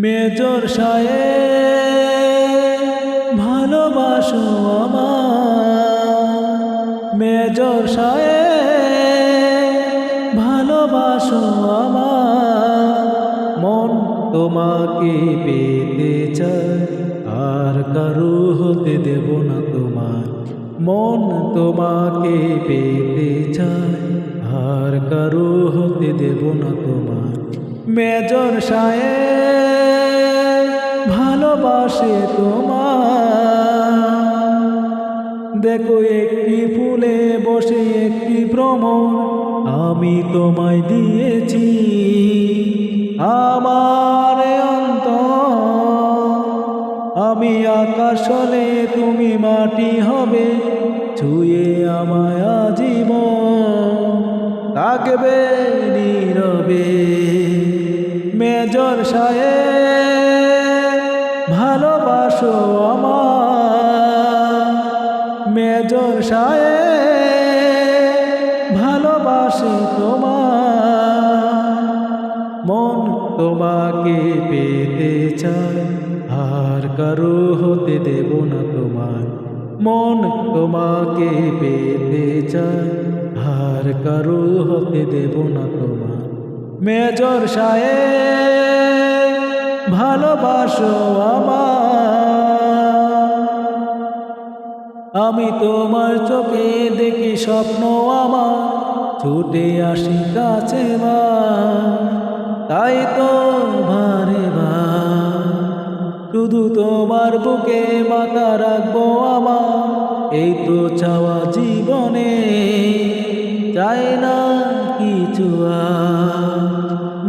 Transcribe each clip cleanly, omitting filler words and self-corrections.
Major সাহেব ভালোবাসো আমার, মেজর সাহেব ভালোবাসো আমার। মন তোমাকে পেতে চায়, আর কারো হতে দেব না তোমার। মন তোমাকে পেতে চায়, আর কারো হতে দেব না তোমার। মেজর সাহেব ভালোবাসে তোমার। দেখো একটি ফুলে বসে একটি ভ্রমণ আমি তোমায় দিয়েছি। আমার অন্তর আমি আকাশ হলে তুমি মাটি হবে, ছুঁয়ে আমায় আজীবন থাকবে নীরবে। মেজর সাহেব ভালোবাসো আমার, মেজর সাহেব ভালোবাসে তোমার। মন তোমাকে পেতে চায়, আর কারো হতে দেব না তোমার। মন তোমাকে পেতে চায়, আর কারো হতে দেব না তোমার। মেজর সাহেব ভালোবাসো আমার। আমি তোমার চোখে দেখি স্বপ্ন আমার, ছুটে আসি কাছে মা। তাই তো ভারে বা শুধু তোমার বুকে মাথা রাখবো আমার। এই তো চাওয়া জীবনে, চাই না কিছু আর।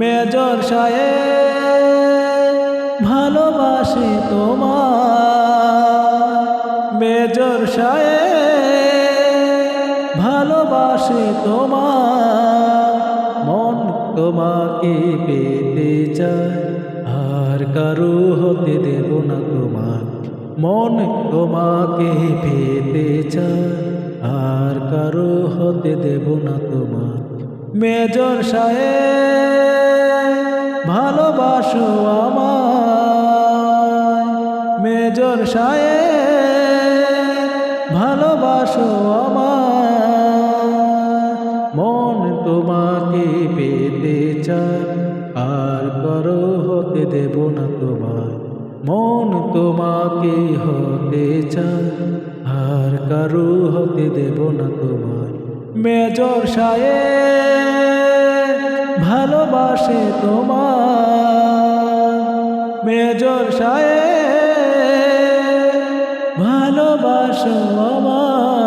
মেজর সাহেব ভালোবাসে তোমার, মেজর সাহেব ভালোবাসে তোমার। মন তোমাকে পেতে চায়, আর কারো হতে দেব না তোমার। মন তোমাকে পেতে চায়, আর কারো হতে দেব না তোমার। মেজর সাহেব ভালোবাসো আমায়, মেজর সাহেব ভালোবাসো আমায়। মন তোমাকে পেতে চায়, আর কারো হতে দেব না তোমার। মন তোমাকে হতে চায়, আর কারো হতে দেব না তোমার। মেজর সাহেব ভালোবাসে তোমার, মেজর সাহেব ভালোবাসো আমার।